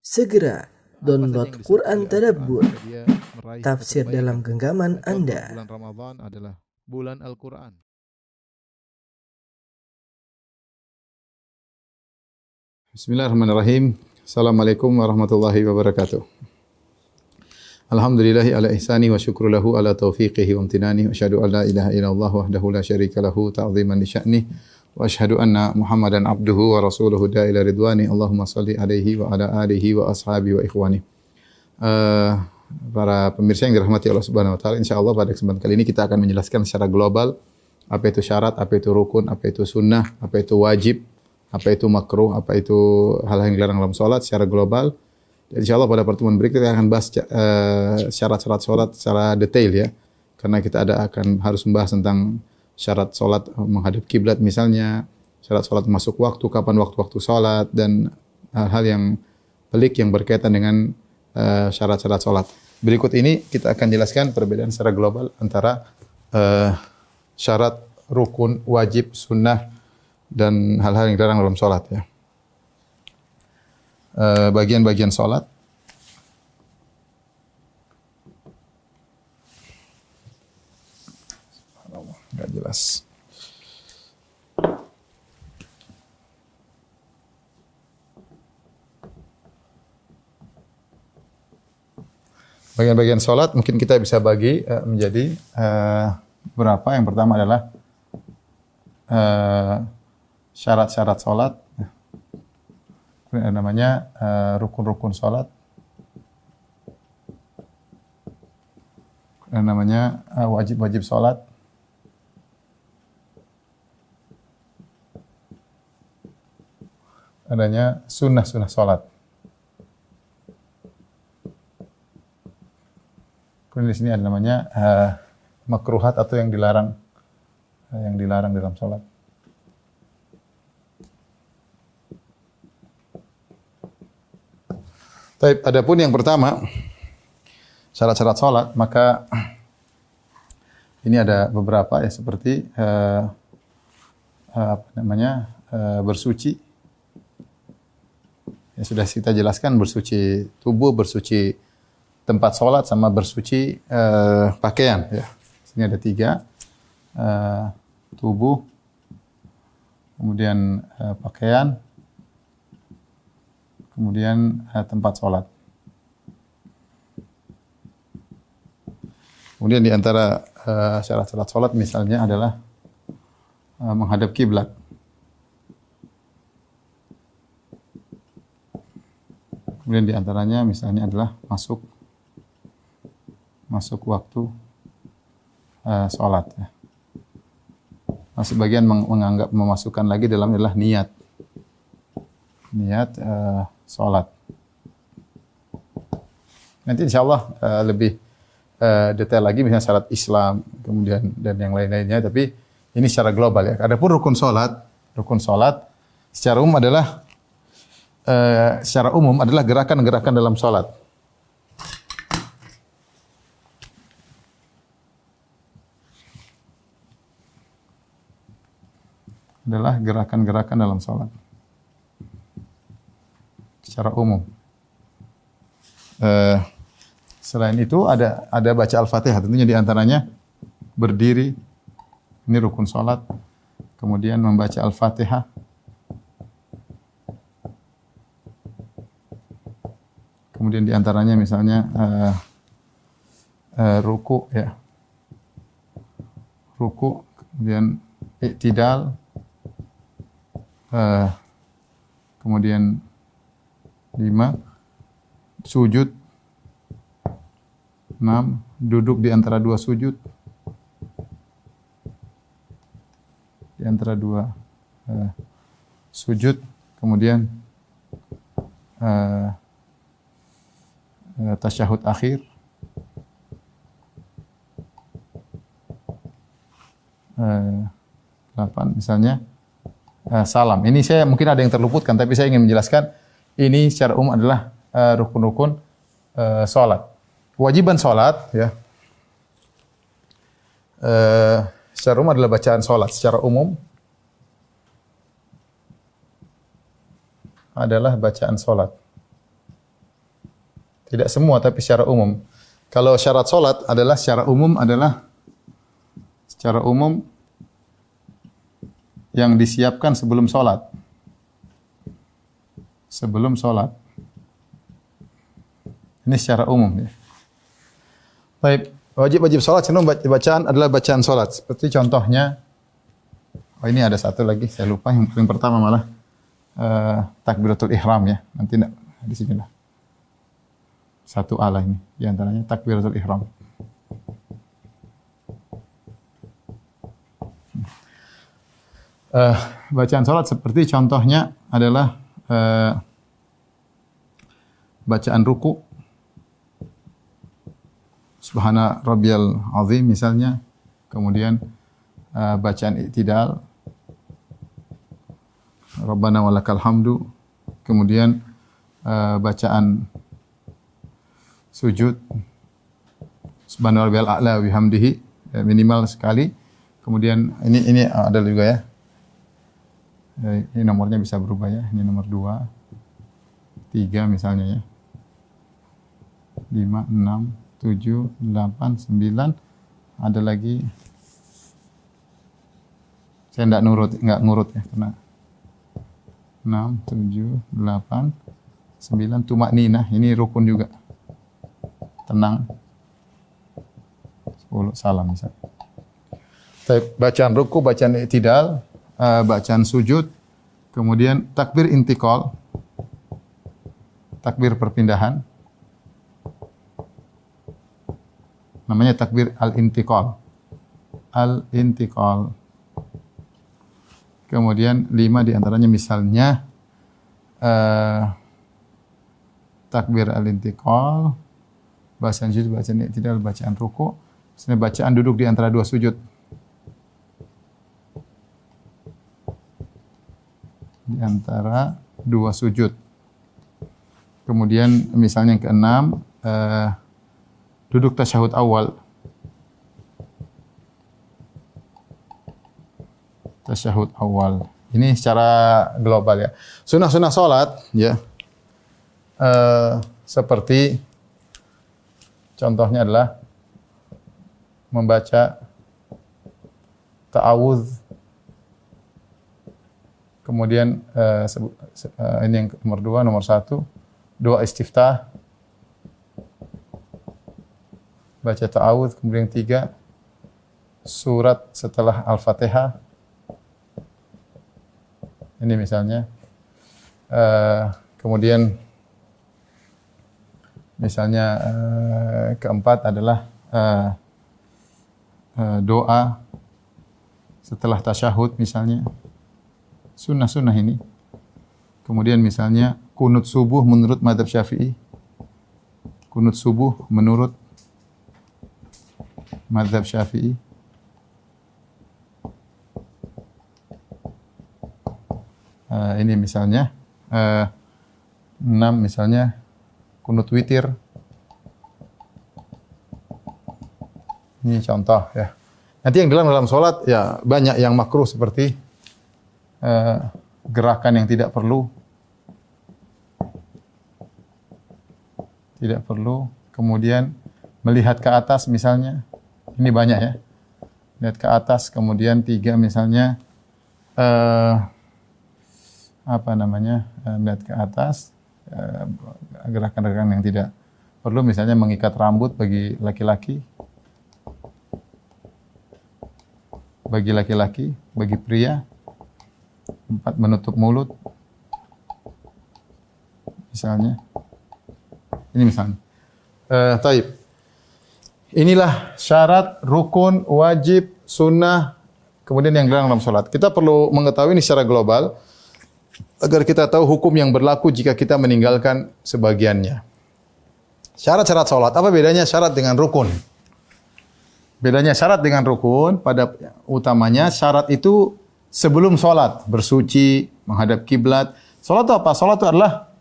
Segera download Quran Tadabbur, dia meraih tafsir kebaikan. dalam genggaman Contoh, Anda. bulan Ramadan adalah bulan Al-Quran. Bismillahirrahmanirrahim. Assalamualaikum warahmatullahi wabarakatuh. Alhamdulillahi ala ihsani wa syukru lahu ala taufiqihi wa amtinani wa asyhadu an la ilaha illallah wahdahu la syarika lahu ta'ziman li sya'nih wa asyhadu anna Muhammadan abduhu wa rasuluhu da'ila ridwani. Allahumma salli alaihi wa ala alihi wa ashabihi wa ikhwani. Para pemirsa yang dirahmati Allah Subhanahu wa taala, insyaallah pada kesempatan kali ini kita akan menjelaskan secara global apa itu syarat, apa itu rukun, apa itu sunnah, apa itu wajib, apa itu makruh, apa itu hal yang dilarang dalam salat secara global. Dan insyaallah pada pertemuan berikutnya kita akan bahas syarat-syarat salat secara detail ya. Karena kita akan harus membahas tentang syarat salat menghadap kiblat misalnya, syarat salat masuk waktu, kapan waktu-waktu salat, dan hal-hal yang pelik yang berkaitan dengan syarat-syarat salat. Berikut ini kita akan jelaskan perbedaan secara global antara syarat, rukun, wajib, sunnah, dan hal-hal yang dilarang dalam salat ya. Bagian-bagian salat. Enggak jelas. Bagian-bagian salat mungkin kita bisa bagi menjadi berapa. Yang pertama adalah syarat-syarat salat. Namanya rukun-rukun salat. Namanya wajib-wajib salat. Adanya sunnah-sunnah salat. Kemudian di sini ada namanya makruhat atau yang dilarang dalam salat. Baik, adapun yang pertama syarat-syarat salat, maka ini ada beberapa ya, seperti bersuci. Ya, sudah kita jelaskan, bersuci tubuh, bersuci tempat salat, sama bersuci pakaian ya. Sini ada 3, tubuh, kemudian pakaian, kemudian tempat salat. Kemudian di antara syarat-syarat salat misalnya adalah menghadap kiblat. Kemudian di antaranya misalnya adalah masuk waktu salat ya. Nah, sebagian menganggap memasukkan lagi dalam adalah niat salat. Nanti insyaallah lebih detail lagi misalnya syarat Islam, kemudian dan yang lain-lainnya, tapi ini secara global ya. Adapun rukun salat secara umum adalah gerakan-gerakan dalam salat. Adalah gerakan-gerakan dalam salat secara umum. Selain itu ada baca Al-Fatihah, tentunya di antaranya berdiri, ini rukun salat. Kemudian membaca Al-Fatihah. Kemudian di antaranya misalnya ruku ya. Ruku, kemudian i'tidal, kemudian 5 sujud, 6 duduk di antara 2 sujud, di antara 2 sujud, kemudian tasyahud akhir, 8 misalnya salam. Ini saya mungkin ada yang terluputkan, tapi saya ingin menjelaskan ini secara umum adalah rukun-rukun salat. Kewajiban salat ya. Secara umum adalah bacaan salat. Secara umum adalah bacaan salat. Tidak semua, tapi secara umum. Kalau syarat solat adalah secara umum yang disiapkan sebelum solat. Sebelum solat. Ini secara umum ya. Baik, wajib solat bacaan adalah bacaan solat. Seperti contohnya, ini ada satu lagi saya lupa, yang paling pertama malah takbiratul ihram ya. Nanti di sini lah. Satu ala ini, di antaranya takbiratul ihram. Bacaan salat seperti contohnya adalah bacaan ruku, Subhana rabbiyal azim misalnya, kemudian bacaan i'tidal, Rabbana walakal hamdu, kemudian bacaan sujud, Subhana rabbiyal a'la wa bihamdihi, minimal sekali. Kemudian ini ada juga ya. Ini nomornya bisa berubah ya. Ini nomor 2, 3 misalnya ya. 5, 6, 7, 8, 9. Ada lagi. Saya enggak ngurut ya karena 6, 7, 8, 9 tumak ninah. Ini rukun juga. Tenang. 10 salam misalnya. Bacaan ruku, bacaan i'tidal, bacaan sujud, kemudian takbir intiqal, takbir perpindahan, namanya takbir al-intiqal. Al-intiqal. Kemudian 5 diantaranya misalnya takbir al-intiqal, bacaan sujud, bacaan i'tidal, bacaan ruku, bacaan duduk di antara dua sujud. Di antara dua sujud. Kemudian misalnya yang keenam, duduk tasyahud awal. Tasyahud awal. Ini secara global ya. Sunah-sunah salat ya. Seperti contohnya adalah membaca ta'awudz. Kemudian ini yang nomor 2, nomor 1, doa istiftah, baca ta'awudz, kemudian 3, surat setelah Al-Fatihah. Ini misalnya. Kemudian misalnya keempat adalah doa setelah tasyahud misalnya. Sunnah-sunnah ini. Kemudian misalnya kunut subuh menurut mazhab Syafi'i. Kunut subuh menurut mazhab Syafi'i. Ini misalnya 6 misalnya kunut witir. Ini contoh ya. Nanti yang dalam salat ya banyak yang makruh seperti gerakan yang tidak perlu, kemudian melihat ke atas misalnya, ini banyak ya, lihat ke atas, kemudian 3 misalnya melihat ke atas, gerakan-gerakan yang tidak perlu, misalnya mengikat rambut bagi laki-laki, bagi pria. 4 menutup mulut. Misalnya. Ini misalnya. Taib. Inilah syarat, rukun, wajib, sunnah, kemudian yang dilarang dalam salat. Kita perlu mengetahui ini secara global agar kita tahu hukum yang berlaku jika kita meninggalkan sebagiannya. Syarat-syarat salat, apa bedanya syarat dengan rukun? Bedanya syarat dengan rukun, pada utamanya syarat itu sebelum sholat, bersuci, menghadap kiblat. Sholat itu apa? Sholat itu adalah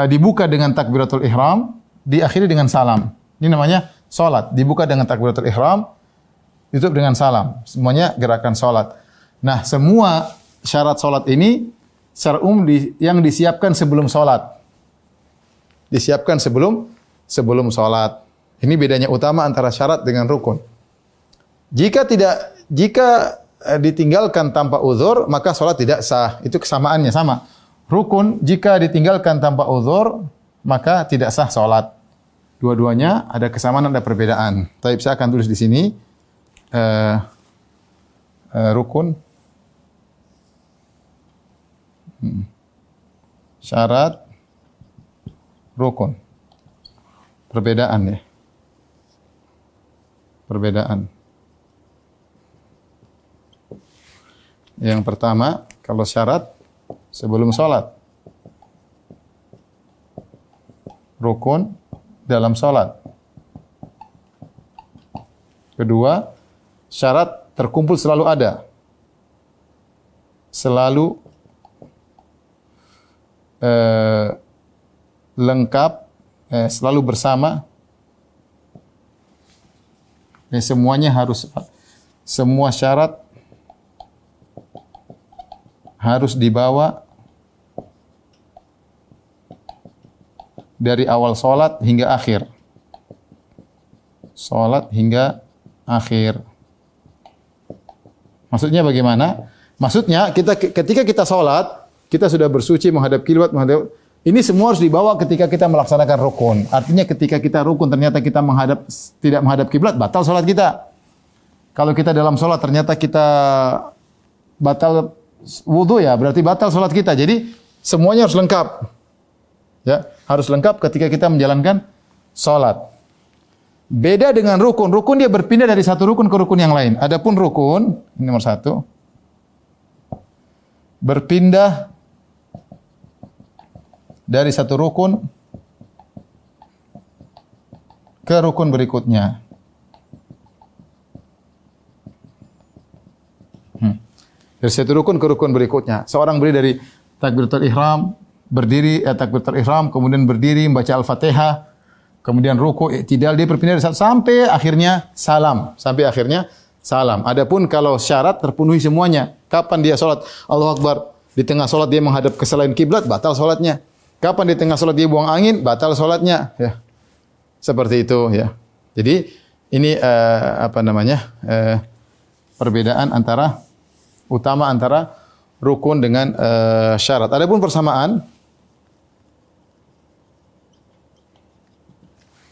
dibuka dengan takbiratul ihram, diakhiri dengan salam. Ini namanya sholat. Dibuka dengan takbiratul ihram, ditutup dengan salam. Semuanya gerakan sholat. Nah, semua syarat sholat ini secara umum yang disiapkan sebelum sholat. Disiapkan sebelum sebelum sholat. Ini bedanya utama antara syarat dengan rukun. Jika ditinggalkan tanpa uzur, maka sholat tidak sah. Itu kesamaannya sama. Rukun jika ditinggalkan tanpa uzur, maka tidak sah sholat. Dua-duanya ada kesamaan, ada perbedaan. Tapi saya akan tulis di sini rukun, syarat, rukun. Perbedaan ya. Perbedaan. Yang pertama, kalau syarat sebelum sholat. Rukun dalam sholat. Kedua, syarat terkumpul selalu ada. Selalu lengkap, selalu bersama. Semuanya harus, semua syarat harus dibawa dari awal sholat hingga akhir. Sholat hingga akhir. Maksudnya bagaimana? Maksudnya ketika kita sholat, kita sudah bersuci menghadap kiblat, ini semua harus dibawa ketika kita melaksanakan rukun. Artinya ketika kita rukun ternyata kita tidak menghadap kiblat, batal sholat kita. Kalau kita dalam sholat ternyata kita batal wudu, ya berarti batal sholat kita. Jadi semuanya harus lengkap. Ya, harus lengkap ketika kita menjalankan sholat. Beda dengan rukun. Rukun dia berpindah dari satu rukun ke rukun yang lain. Adapun rukun, ini nomor satu, berpindah dari satu rukun ke rukun berikutnya. Dari satu rukun ke rukun berikutnya. Seorang berdiri dari takbiratul ihram, takbiratul ihram, kemudian berdiri membaca Al-Fatihah, kemudian ruku, i'tidal, dia berpindah dari satu sampai akhirnya salam, Adapun kalau syarat terpenuhi semuanya, kapan dia salat? Allahu Akbar. Di tengah salat dia menghadap ke selain kiblat, batal salatnya. Kapan di tengah salat dia buang angin, batal salatnya, ya. Seperti itu, ya. Jadi ini perbedaan utama antara rukun dengan syarat. Adapun persamaan,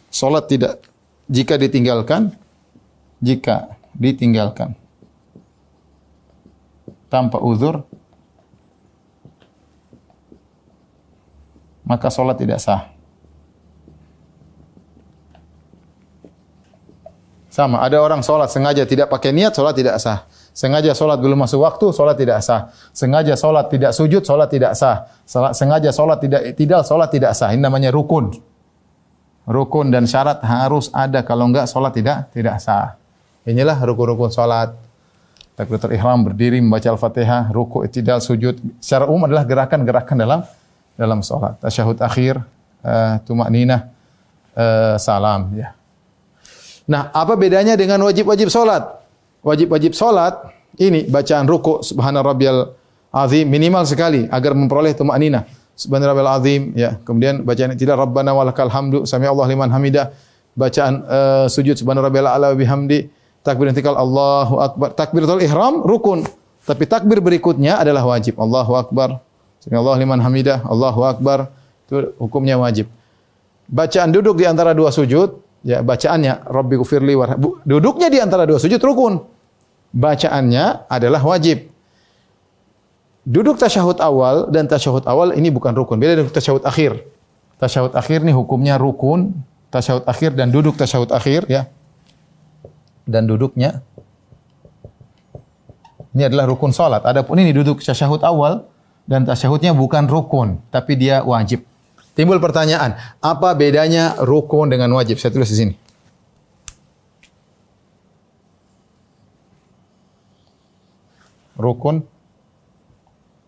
salat tidak jika ditinggalkan tanpa uzur, maka salat tidak sah. Sama, ada orang salat sengaja tidak pakai niat, salat tidak sah. Sengaja salat belum masuk waktu, salat tidak sah. Sengaja salat tidak sujud, salat tidak sah. Sengaja salat tidak i'tidal, salat tidak sah. Ini namanya rukun. Rukun dan syarat harus ada, kalau enggak salat tidak sah. Inilah rukun-rukun salat. Takbiratul ihram, berdiri, membaca Al-Fatihah, ruku', i'tidal, sujud. Secara umum adalah gerakan-gerakan dalam salat. Tasyahud akhir, tuma'ninah, salam, ya. Nah, apa bedanya dengan wajib-wajib salat? Wajib-wajib salat ini bacaan ruku' subhana rabbiyal azim minimal sekali agar memperoleh tuma'ninah. Subhana rabbiyal azim, ya. Kemudian bacaan i'tidal rabbana walakal hamdu, sami'allahu liman hamidah. Bacaan sujud subhana rabbiyal a'la wa bihamdi. Takbir intikal Allahu akbar. Takbiratul ihram rukun, tapi takbir berikutnya adalah wajib. Allahu akbar. Sami'allahu liman hamidah. Allahu akbar. Itu hukumnya wajib. Bacaan duduk di antara dua sujud, ya, bacaannya Rabbighfirli warhamni. Duduknya di antara dua sujud rukun. Bacaannya adalah wajib. Duduk tasyahud awal dan tasyahud awal ini bukan rukun. Beda dengan tasyahud akhir. Tasyahud akhir ini hukumnya rukun. Tasyahud akhir dan duduk tasyahud akhir, ya. Dan duduknya ini adalah rukun salat. Adapun ini duduk tasyahud awal dan tasyahudnya bukan rukun, tapi dia wajib. Timbul pertanyaan, apa bedanya rukun dengan wajib? Saya tulis di sini. Rukun,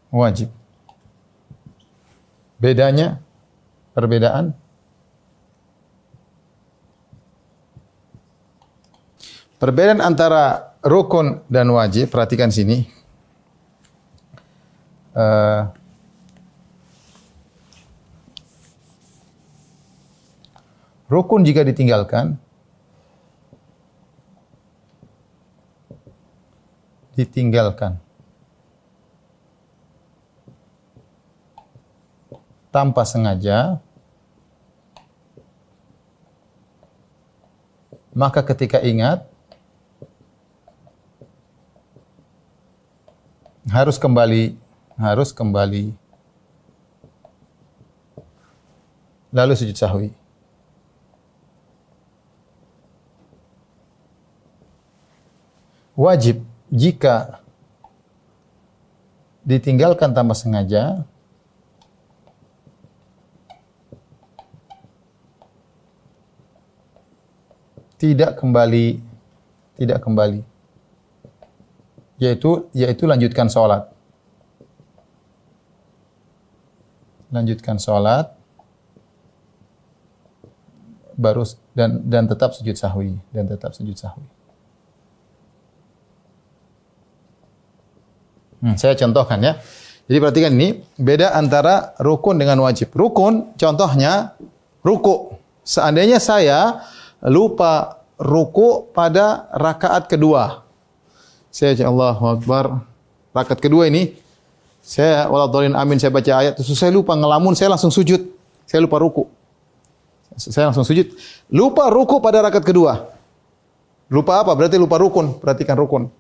wajib. Bedanya, perbedaan. Perbedaan antara rukun dan wajib, perhatikan sini. Rukun jika ditinggalkan, tanpa sengaja, maka ketika ingat harus kembali lalu sujud sahwi. Wajib jika ditinggalkan tanpa sengaja, tidak kembali, yaitu lanjutkan sholat. Baru dan tetap sujud sahwi. Saya contohkan ya. Jadi perhatikan ini beda antara rukun dengan wajib. Rukun contohnya ruku. Seandainya saya lupa ruku pada rakaat kedua. Saya Allahu Akbar. Rakaat kedua ini saya waladhdallin amin, saya baca ayat, terus saya lupa ngelamun, saya langsung sujud. Saya lupa ruku. Saya langsung sujud. Lupa ruku pada rakaat kedua. Lupa apa? Berarti lupa rukun. Perhatikan rukun.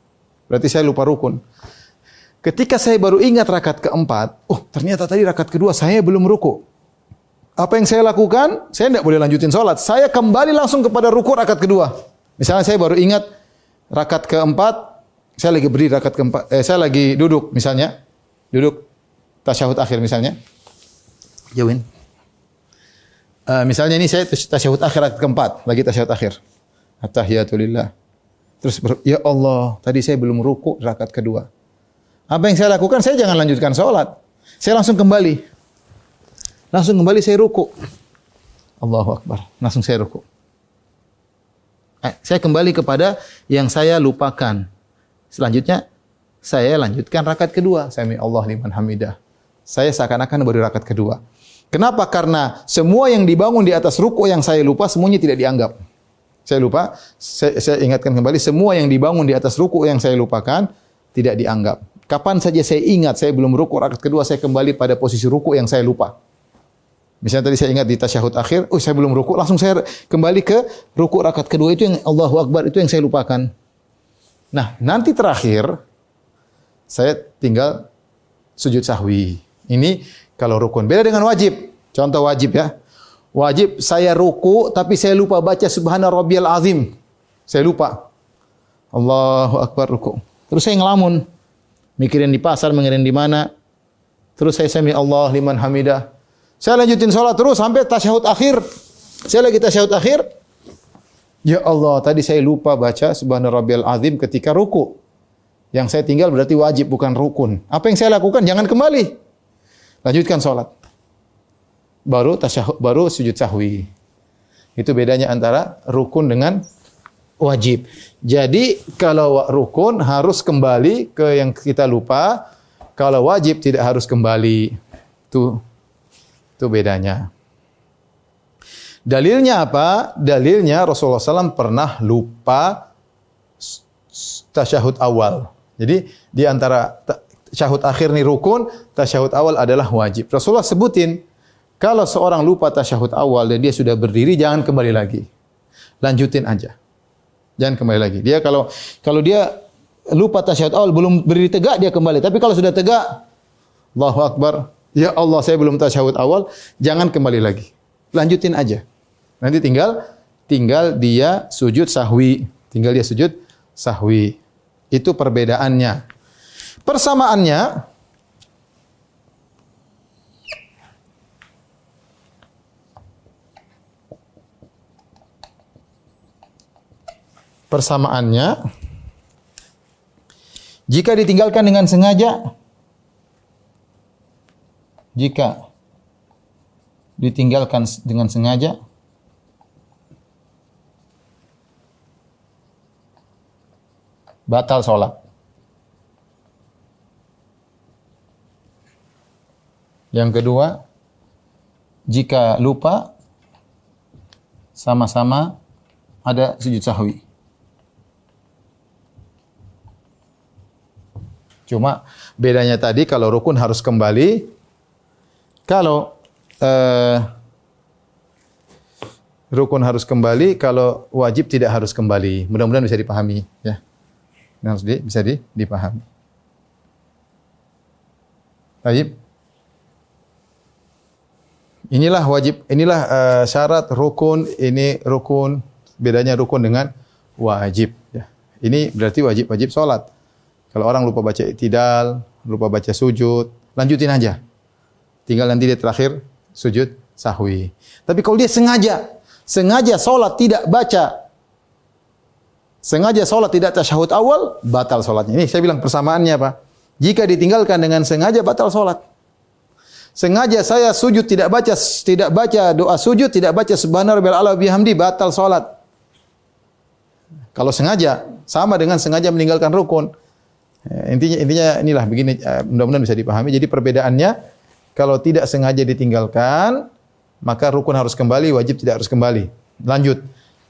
Berarti saya lupa rukun. Ketika saya baru ingat rakaat keempat, ternyata tadi rakaat kedua saya belum ruku. Apa yang saya lakukan? Saya tidak boleh lanjutin sholat. Saya kembali langsung kepada ruku rakaat kedua. Misalnya saya baru ingat rakaat keempat, saya lagi berdiri rakaat keempat, saya lagi duduk misalnya, duduk tasyahud akhir misalnya. Jauhin. Misalnya ini saya tasyahud akhir rakaat keempat, lagi tasyahud akhir. At-tahiyatulillah. Terus ya Allah, tadi saya belum ruku rakaat kedua. Apa yang saya lakukan? Saya jangan lanjutkan sholat. Saya langsung kembali. Saya ruku. Allahu Akbar. Langsung saya ruku. Saya kembali kepada yang saya lupakan. Selanjutnya, saya lanjutkan rakaat kedua. Sami Allah liman hamidah. Saya seakan-akan baru rakaat kedua. Kenapa? Karena semua yang dibangun di atas ruku yang saya lupa, semuanya tidak dianggap. Saya lupa, saya ingatkan kembali, semua yang dibangun di atas ruku yang saya lupakan, tidak dianggap. Kapan saja saya ingat saya belum ruku rakaat kedua, saya kembali pada posisi ruku yang saya lupa. Misalnya tadi saya ingat di tasyahud akhir, saya belum ruku, langsung saya kembali ke ruku rakaat kedua, itu yang Allahu Akbar, itu yang saya lupakan. Nah, nanti terakhir saya tinggal sujud sahwi. Ini kalau rukun. Beda dengan wajib. Contoh wajib ya. Wajib saya ruku tapi saya lupa baca subhana rabbiyal azim. Saya lupa. Allahu Akbar ruku. Terus saya ngelamun. Mikirin di pasar, mikirin di mana. Terus saya sami Allah liman hamidah. Saya lanjutin sholat terus sampai tasyahud akhir. Saya lagi tasyahud akhir. Ya Allah, tadi saya lupa baca subhana rabbiyal azim ketika ruku. Yang saya tinggal berarti wajib bukan rukun. Apa yang saya lakukan? Jangan kembali. Lanjutkan sholat. Baru sujud sahwi. Itu bedanya antara rukun dengan wajib. Jadi kalau rukun harus kembali ke yang kita lupa. Kalau wajib tidak harus kembali. Itu bedanya. Dalilnya apa? Dalilnya Rasulullah SAW pernah lupa tasyahud awal. Jadi di antara tasyahud akhir nih rukun, tasyahud awal adalah wajib. Rasulullah sebutin, kalau seorang lupa tasyahud awal dan dia sudah berdiri, jangan kembali lagi. Lanjutin aja. Jangan kembali lagi. Dia kalau dia lupa tasyahud awal, belum berdiri tegak, dia kembali. Tapi kalau sudah tegak, Allahu Akbar, ya Allah saya belum tasyahud awal, jangan kembali lagi. Lanjutin aja. Nanti tinggal dia sujud sahwi. Tinggal dia sujud sahwi. Itu perbedaannya. Persamaannya, jika ditinggalkan dengan sengaja, batal sholat. Yang kedua, jika lupa sama-sama ada sujud sahwi. Cuma bedanya tadi kalau rukun harus kembali, kalau rukun harus kembali, kalau wajib tidak harus kembali. Mudah-mudahan bisa dipahami, ya. Harus bisa dipahami. Baik. Inilah wajib, inilah syarat rukun, ini rukun, bedanya rukun dengan wajib, ya. Ini berarti wajib salat. Kalau orang lupa baca i'tidal, lupa baca sujud, lanjutin aja. Tinggal nanti di terakhir sujud sahwi. Tapi kalau dia sengaja salat tidak baca, sengaja salat tidak tasyahud awal, batal salatnya. Ini saya bilang persamaannya apa? Jika ditinggalkan dengan sengaja batal salat. Sengaja saya sujud tidak baca doa sujud, tidak baca subhana rabbiyal a'la wa bihamdi, batal salat. Kalau sengaja sama dengan sengaja meninggalkan rukun. Intinya inilah begini, mudah-mudahan bisa dipahami. Jadi perbedaannya kalau tidak sengaja ditinggalkan maka rukun harus kembali, wajib tidak harus kembali. Lanjut.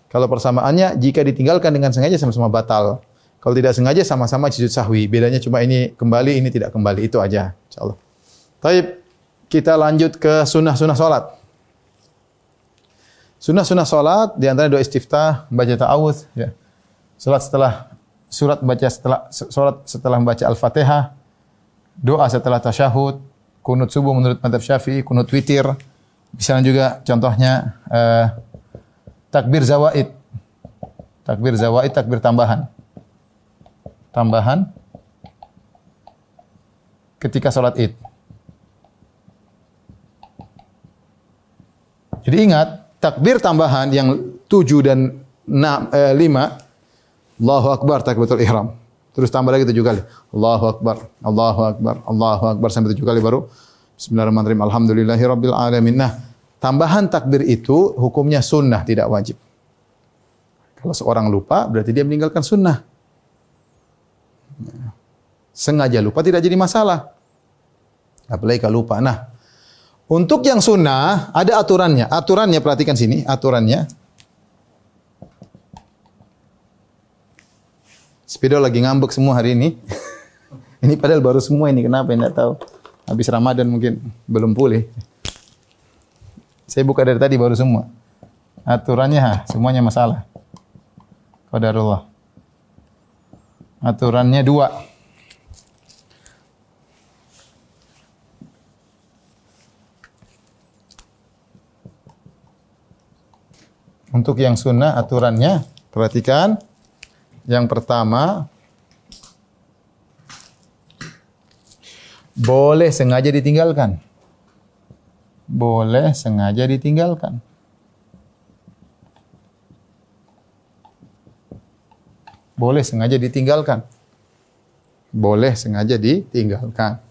Kalau persamaannya jika ditinggalkan dengan sengaja sama-sama batal. Kalau tidak sengaja sama-sama sujud sahwi. Bedanya cuma ini kembali, ini tidak kembali. Itu aja insyaallah. Baik, kita lanjut ke sunnah-sunnah salat. Sunnah-sunnah salat di antara doa istiftah, baca ta'awudz, ya. Salat setelah membaca Al-Fatihah, doa setelah tasyahud, kunut subuh menurut mazhab Syafi'i, kunut witir. Misalnya juga contohnya takbir zawaid. Takbir zawaid, takbir tambahan. Tambahan ketika salat Id. Jadi ingat, takbir tambahan yang 7 dan 5, Allahu Akbar, takbiratul ihram. Terus tambah lagi 7 kali. Allahu Akbar, Allahu Akbar, Allahu Akbar sampai 7 kali baru Bismillahirrahmanirrahim. Alhamdulillahirabbil alamin. Nah, tambahan takbir itu hukumnya sunnah, tidak wajib. Kalau seorang lupa berarti dia meninggalkan sunnah. Sengaja lupa tidak jadi masalah. Apalagi kalau lupa. Nah, untuk yang sunnah ada aturannya. Aturannya perhatikan sini, aturannya. Spidol lagi ngambek semua hari ini. Ini padahal baru semua ini, kenapa enggak tahu. Habis Ramadan mungkin belum pulih. Saya buka dari tadi baru semua. Aturannya semuanya masalah. Qadarullah. Aturannya 2. Untuk yang sunnah aturannya, perhatikan. Yang pertama, boleh sengaja ditinggalkan. Boleh sengaja ditinggalkan. Boleh sengaja ditinggalkan. Boleh sengaja ditinggalkan.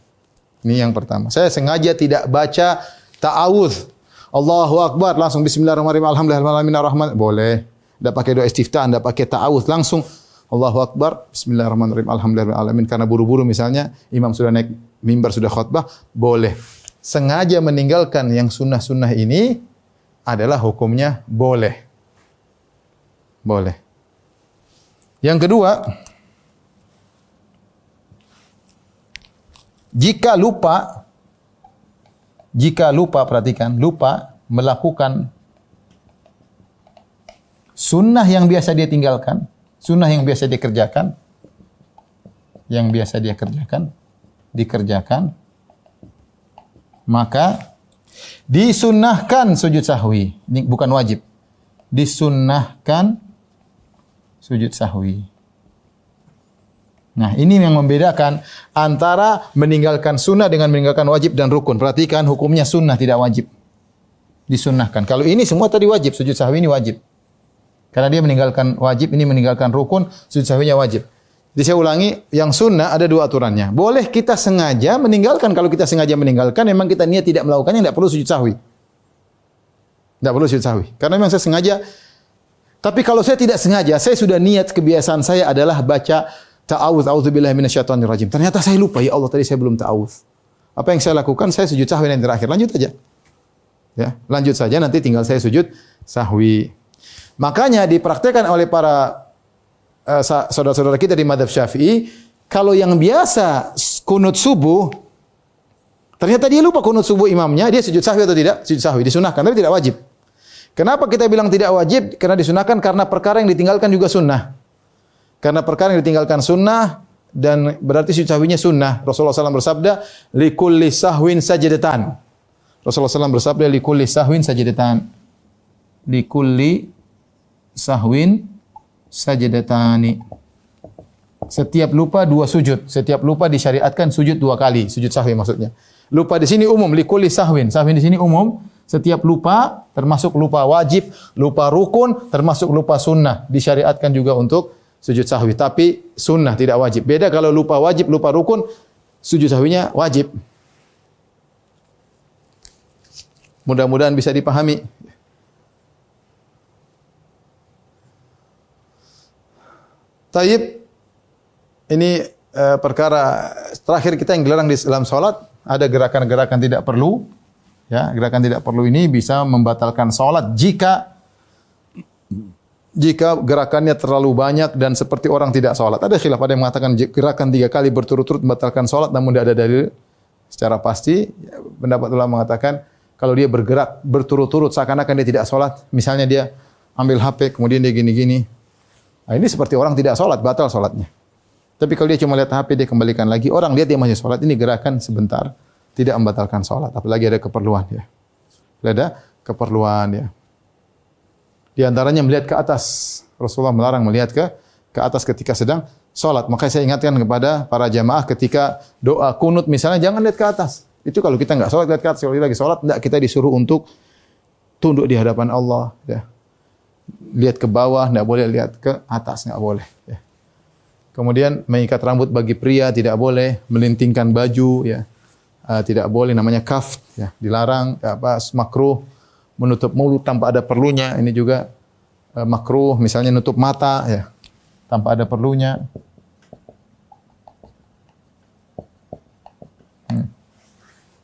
Ini yang pertama. Saya sengaja tidak baca ta'awudz. Allahu Akbar, langsung bismillahirrahmanirrahim, alhamdulillahirrahmanirrahim. Boleh. Tidak pakai doa istiftah, tidak pakai ta'awudz, langsung Allahu Akbar, bismillahirrahmanirrahim, alhamdulillahirrahmanirrahim. Karena buru-buru misalnya, imam sudah naik mimbar, sudah khutbah, boleh. Sengaja meninggalkan yang sunnah-sunnah ini adalah hukumnya boleh. Boleh. Yang kedua, jika lupa, perhatikan, lupa melakukan sunnah yang biasa dia tinggalkan, sunnah yang biasa dia kerjakan, dikerjakan, maka disunnahkan sujud sahwi. Ini bukan wajib. Disunnahkan sujud sahwi. Nah, ini yang membedakan antara meninggalkan sunnah dengan meninggalkan wajib dan rukun. Perhatikan, hukumnya sunnah, tidak wajib. Disunnahkan. Kalau ini semua tadi wajib, sujud sahwi ini wajib. Karena dia meninggalkan wajib, ini meninggalkan rukun, sujud sahwinya wajib. Jadi saya ulangi, yang sunnah ada 2 aturannya. Boleh kita sengaja meninggalkan. Kalau kita sengaja meninggalkan, memang kita niat tidak melakukannya, tidak perlu sujud sahwi. Tidak perlu sujud sahwi. Karena memang saya sengaja. Tapi kalau saya tidak sengaja, saya sudah niat, kebiasaan saya adalah baca ta'awudz, a'udzubillahi minasyaitonirrajim. Ternyata saya lupa, ya Allah tadi saya belum ta'awudz. Apa yang saya lakukan? Saya sujud sahwi yang terakhir. Lanjut aja. Ya, lanjut saja, nanti tinggal saya sujud sahwi. Makanya dipraktekkan oleh para saudara-saudara kita di mazhab Syafi'i, kalau yang biasa kunut subuh, ternyata dia lupa kunut subuh imamnya, dia sujud sahwi atau tidak? Sujud sahwi, disunahkan, tapi tidak wajib. Kenapa kita bilang tidak wajib? Karena disunahkan karena perkara yang ditinggalkan juga sunnah. Karena perkara yang ditinggalkan sunnah, dan berarti sujud sahwinya sunnah. Rasulullah SAW bersabda, likulli sahwin sajadatan. Rasulullah SAW bersabda, likulli sahwin sajadatan. Likulli sahwin sajadatani. Setiap lupa dua sujud. Setiap lupa disyariatkan sujud 2 kali. Sujud sahwi maksudnya. Lupa di sini umum, likulli sahwin. Sahwin di sini umum. Setiap lupa, termasuk lupa wajib, lupa rukun, termasuk lupa sunnah. Disyariatkan juga untuk sujud sahwi. Tapi sunnah, tidak wajib. Beda kalau lupa wajib, lupa rukun, sujud sahwinya wajib. Mudah-mudahan bisa dipahami. Taib, ini perkara terakhir kita yang dilarang di dalam salat, ada gerakan-gerakan tidak perlu. Ya, gerakan tidak perlu ini bisa membatalkan salat jika gerakannya terlalu banyak dan seperti orang tidak salat. Ada khilaf, ada yang mengatakan gerakan 3 kali berturut-turut membatalkan salat, namun tidak ada dalil secara pasti. Pendapat ulama mengatakan kalau dia bergerak berturut-turut seakan-akan dia tidak salat, misalnya dia ambil HP kemudian dia gini-gini. Nah, ini seperti orang tidak salat, batal salatnya. Tapi kalau dia cuma lihat HP, dia kembalikan lagi, orang lihat dia masih salat, ini gerakan sebentar, tidak membatalkan salat. Apalagi ada keperluan ya. Ada keperluan ya. Di antaranya melihat ke atas. Rasulullah melarang melihat ke atas ketika sedang salat. Maka saya ingatkan kepada para jamaah ketika doa kunut misalnya jangan lihat ke atas. Itu kalau kita enggak salat lihat ke atas. Kalau kita lagi salat enggak, kita disuruh untuk tunduk di hadapan Allah ya. Lihat ke bawah, tidak boleh lihat ke atas, tidak boleh. Ya. Kemudian mengikat rambut bagi pria tidak boleh, melintingkan baju, ya, tidak boleh, namanya kaf, ya, dilarang, makruh, menutup mulut tanpa ada perlunya, ini juga makruh. Misalnya nutup mata, ya, tanpa ada perlunya.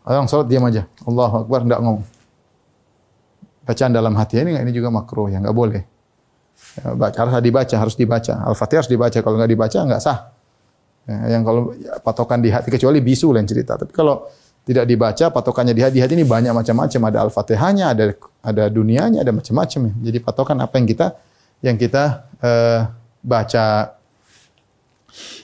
Orang sholat diam aja, Allahu Akbar, tidak ngomong. Bacaan dalam hati ini juga makruh, ya nggak boleh. Ya, harus dibaca. Al-Fatihah harus dibaca. Kalau nggak dibaca nggak sah. Ya, yang kalau patokan di hati kecuali bisu lain cerita. Tapi kalau tidak dibaca, patokannya di hati ini banyak macam-macam. Ada Al-Fatihahnya, ada dunianya, ada macam-macam. Ya. Jadi patokan apa yang kita baca.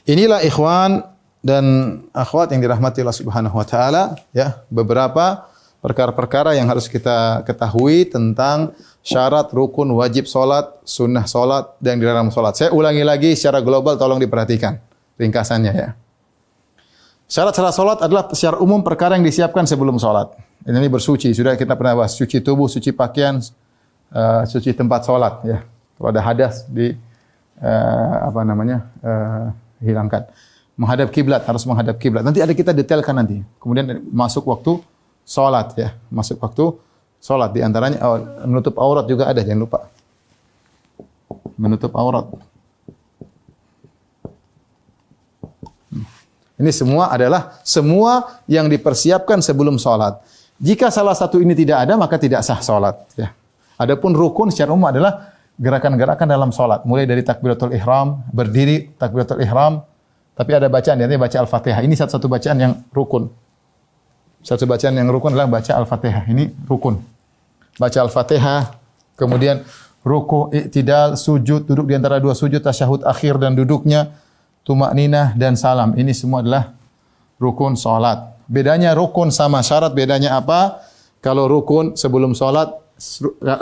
Inilah ikhwan dan akhwat yang dirahmati Allah Subhanahu wa taala, ya, beberapa perkara-perkara yang harus kita ketahui tentang syarat, rukun, wajib salat, sunnah salat dan dilarang salat. Saya ulangi lagi secara global, tolong diperhatikan ringkasannya ya. Syarat-syarat salat adalah secara umum perkara yang disiapkan sebelum salat. Ini bersuci, sudah kita pernah bahas, suci tubuh, suci pakaian, suci tempat salat ya. Kalau ada hadas hilangkan. Menghadap kiblat, harus menghadap kiblat. Nanti ada kita detailkan nanti. Kemudian masuk waktu salat ya, masuk waktu salat. Di antaranya menutup aurat juga ada, jangan lupa. Menutup aurat. Ini semua adalah semua yang dipersiapkan sebelum salat. Jika salah satu ini tidak ada, maka tidak sah salat ya. Adapun rukun secara umum adalah gerakan-gerakan dalam salat, mulai dari takbiratul ihram, berdiri takbiratul ihram, tapi ada bacaan, artinya baca Al-Fatihah. Ini satu-satu bacaan yang rukun. Satu bacaan yang rukun adalah baca Al-Fatihah. Ini rukun. Baca Al-Fatihah, kemudian ruku, i'tidal, sujud, duduk di antara dua sujud, tasyahud akhir dan duduknya, tumakninah dan salam. Ini semua adalah rukun salat. Bedanya rukun sama syarat, bedanya apa? Kalau rukun sebelum salat,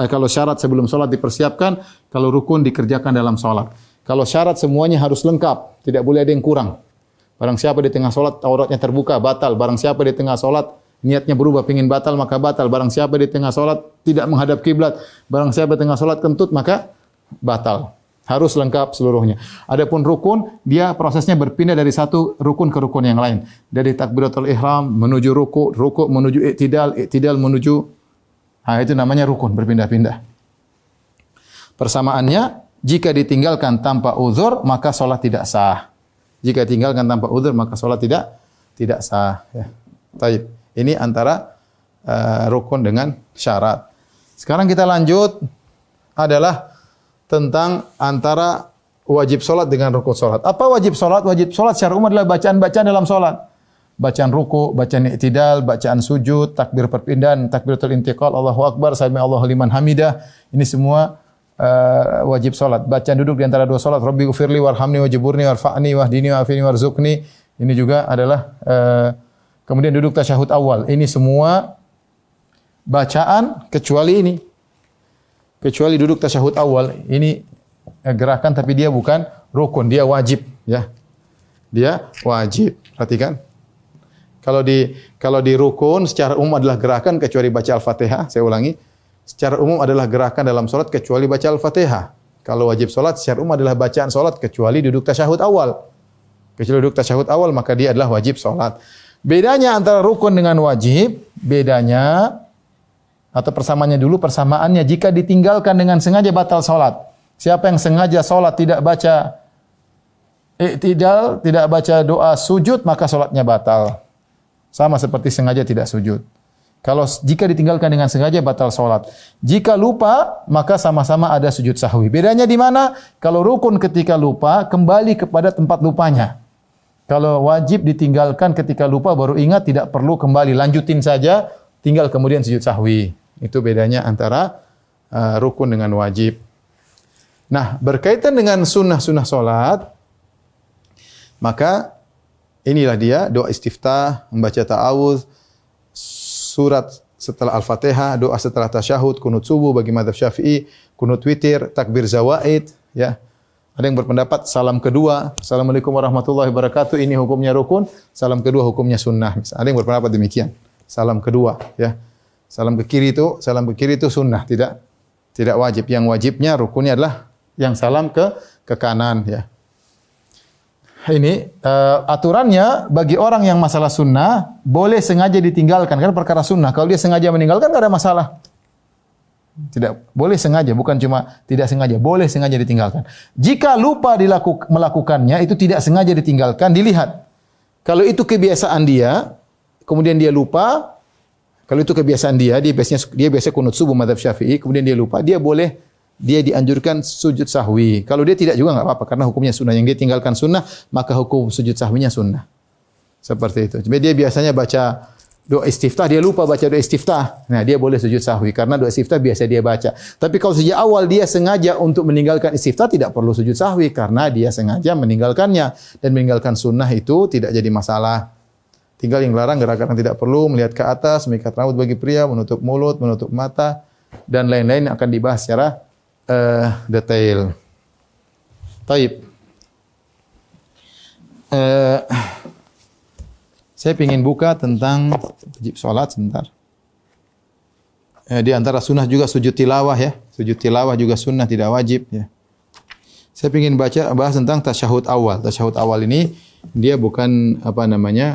kalau syarat sebelum salat dipersiapkan, kalau rukun dikerjakan dalam salat. Kalau syarat semuanya harus lengkap, tidak boleh ada yang kurang. Barang siapa di tengah salat auratnya terbuka, batal. Barang siapa di tengah salat niatnya berubah pengin batal, maka batal. Barang siapa di tengah salat tidak menghadap kiblat, barang siapa di tengah salat kentut, maka batal. Harus lengkap seluruhnya. Adapun rukun, dia prosesnya berpindah dari satu rukun ke rukun yang lain. Dari takbiratul ihram menuju ruku, ruku menuju i'tidal, i'tidal menuju, itu namanya rukun, berpindah-pindah. Persamaannya, jika ditinggalkan tanpa uzur, maka salat tidak sah. Jika ditinggalkan tanpa uzur, maka salat tidak sah. Ya. Taib. Ini antara rukun dengan syarat. Sekarang kita lanjut adalah tentang antara wajib solat dengan rukun solat. Apa wajib solat? Wajib solat secara umum adalah bacaan-bacaan dalam solat. Bacaan ruku, bacaan i'tidal, bacaan sujud, takbir perpindahan, takbiratul intiqal, Allahu Akbar, sami Allahu liman hamidah. Ini semua wajib solat. Bacaan duduk di antara dua solat, Rabbi ghfirli warhamni wajburni warfa'ni wahdini wa'afini warzuqni. Ini juga adalah kemudian duduk tasyahud awal. Ini semua bacaan kecuali ini. Kecuali duduk tasyahud awal. Ini gerakan tapi dia bukan rukun, dia wajib, ya. Dia wajib. Perhatikan. Kalau di rukun secara umum adalah gerakan kecuali baca Al-Fatihah, saya ulangi. Secara umum adalah gerakan dalam salat kecuali baca Al-Fatihah. Kalau wajib salat secara umum adalah bacaan salat kecuali duduk tasyahud awal. Kecuali duduk tasyahud awal maka dia adalah wajib salat. Bedanya antara rukun dengan wajib, bedanya atau persamaannya dulu, persamaannya jika ditinggalkan dengan sengaja batal salat. Siapa yang sengaja salat tidak baca i'tidal, tidak baca doa sujud, maka salatnya batal. Sama seperti sengaja tidak sujud. Kalau jika ditinggalkan dengan sengaja batal salat. Jika lupa maka sama-sama ada sujud sahwi. Bedanya di mana? Kalau rukun ketika lupa kembali kepada tempat lupanya. Kalau wajib ditinggalkan ketika lupa baru ingat tidak perlu kembali, lanjutin saja, tinggal kemudian sujud sahwi. Itu bedanya antara rukun dengan wajib. Nah, berkaitan dengan sunnah-sunnah salat, maka inilah dia doa istiftah, membaca ta'awudz, surat setelah Al-Fatihah, doa setelah tasyahud, kunut subuh bagi mazhab Syafi'i, kunut witir, takbir zawaid, ya. Ada yang berpendapat salam kedua, Assalamualaikum warahmatullahi wabarakatuh, ini hukumnya rukun, salam kedua hukumnya sunnah. Ada yang berpendapat demikian. Salam kedua, ya. Salam ke kiri itu sunnah, tidak wajib. Yang wajibnya rukunnya adalah yang salam ke kanan, ya. Ini aturannya bagi orang yang masalah sunnah boleh sengaja ditinggalkan karena perkara sunnah. Kalau dia sengaja meninggalkan tidak ada masalah. Tidak boleh sengaja, bukan cuma tidak sengaja, boleh sengaja ditinggalkan. Jika lupa melakukannya itu tidak sengaja ditinggalkan, dilihat. Kalau itu kebiasaan dia, kemudian dia lupa. Kalau itu kebiasaan dia biasa kunut subuh mazhab Syafi'i, kemudian dia lupa, dia dianjurkan sujud sahwi. Kalau dia tidak juga enggak apa-apa karena hukumnya sunnah. Yang dia tinggalkan sunnah, maka hukum sujud sahwinya sunnah. Seperti itu. Jadi dia biasanya baca doa istiftah, dia lupa baca doa istiftah. Nah, dia boleh sujud sahwi karena doa istiftah biasa dia baca. Tapi kalau sejak awal dia sengaja untuk meninggalkan istiftah, tidak perlu sujud sahwi karena dia sengaja meninggalkannya. Dan meninggalkan sunnah itu tidak jadi masalah. Tinggal yang larang gerakan yang tidak perlu, melihat ke atas, mengikat rambut bagi pria, menutup mulut, menutup mata, dan lain-lain akan dibahas secara detail. Taib. Saya ingin buka tentang wajib salat sebentar. Di antara sunnah juga sujud tilawah, ya. Sujud tilawah juga sunnah, tidak wajib, ya. Saya ingin bahas tentang tasyahud awal. Tasyahud awal ini dia bukan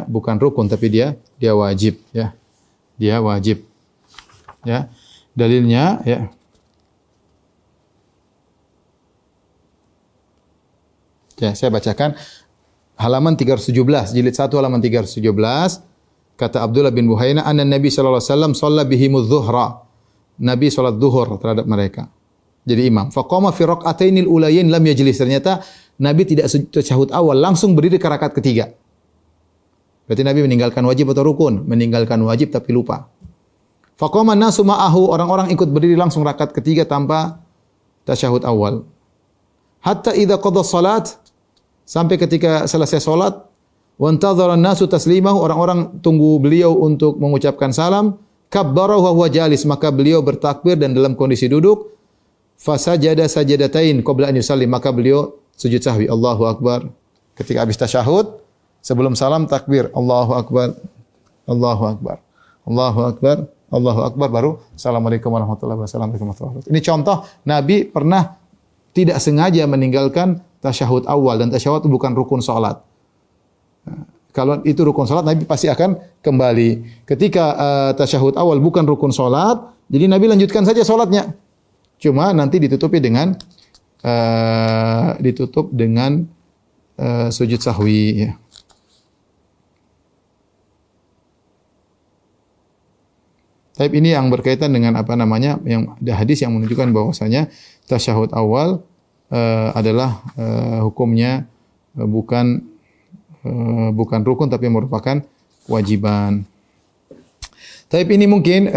bukan rukun tapi dia wajib, ya. Dia wajib. Ya. Dalilnya, ya. Ya, saya bacakan halaman 317, jilid 1 halaman 317. Kata Abdullah bin Buhaina, anna Nabi sallallahu alaihi wasallam shalla bihimudz zuhra. Nabi salat zuhur terhadap mereka. Jadi imam. Faqama fi raq'atainil ulayain lam yajlis. Ternyata Nabi tidak tasyahud awal, langsung berdiri ke rakaat ketiga. Berarti Nabi meninggalkan wajib atau rukun? Meninggalkan wajib tapi lupa. Faqama an-nasu ma'ahu, orang-orang ikut berdiri langsung rakaat ketiga tanpa tasyahud awal. Hatta idza qada salat, sampai ketika selesai salat, wa antadhara an-nasu taslimahu, orang-orang tunggu beliau untuk mengucapkan salam, kabbara wa huwa jalis, maka beliau bertakbir dan dalam kondisi duduk, fasajada sajadatain qabla an yusallim, maka beliau sujud sahwi, Allahu akbar. Ketika habis tasyahud, sebelum salam takbir, Allahu akbar, Allahu akbar, Allahu akbar, Allahu akbar, baru Assalamualaikum warahmatullahi wabarakatuh. Ini contoh Nabi pernah tidak sengaja meninggalkan tasyahud awal, dan tasyahud itu bukan rukun salat. Kalau itu rukun salat, Nabi pasti akan kembali. Ketika tasyahud awal bukan rukun salat, jadi Nabi lanjutkan saja salatnya. Cuma nanti ditutup dengan sujud sahwi, ya. Tapi ini yang berkaitan dengan apa namanya, yang ada hadis yang menunjukkan bahwasanya tasyahud awal adalah hukumnya bukan rukun tapi merupakan kewajiban. Tapi ini mungkin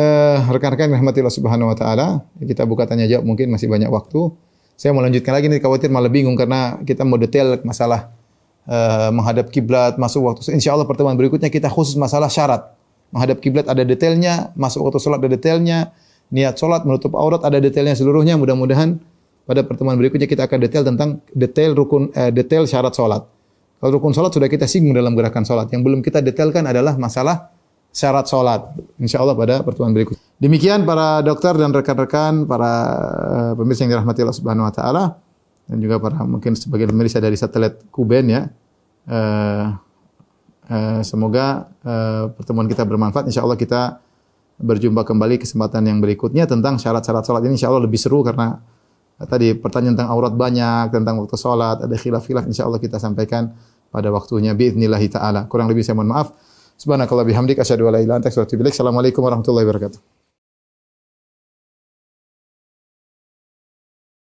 rekan-rekan rahmati Allah Subhanahu wa taala, kita buka tanya jawab, mungkin masih banyak waktu. Saya mau lanjutkan lagi nih, khawatir malah bingung karena kita mau detail masalah menghadap kiblat, masuk waktu. Insyaallah pertemuan berikutnya kita khusus masalah syarat. Menghadap kiblat ada detailnya, masuk waktu salat ada detailnya, niat salat, menutup aurat ada detailnya seluruhnya. Mudah-mudahan pada pertemuan berikutnya kita akan detail tentang detail syarat salat. Kalau rukun salat sudah kita singgung dalam gerakan salat. Yang belum kita detailkan adalah masalah syarat salat. Insyaallah pada pertemuan berikutnya. Demikian para dokter dan rekan-rekan, para pemirsa yang dirahmati Allah Subhanahu wa taala, dan juga para mungkin sebagian pemirsa dari satelit Kuben ya. Semoga pertemuan kita bermanfaat. Insyaallah kita berjumpa kembali kesempatan yang berikutnya tentang syarat-syarat salat ini. Insyaallah lebih seru karena tadi pertanyaan tentang aurat banyak, tentang waktu salat, ada khilaf-khilaf. Insyaallah kita sampaikan pada waktunya biidznillah taala. Kurang lebih saya mohon maaf. Subhanakallah bihamdik asyhadu an la ilaha illa anta astaghfiruka wa atubu ilaik. Assalamualaikum warahmatullahi wabarakatuh.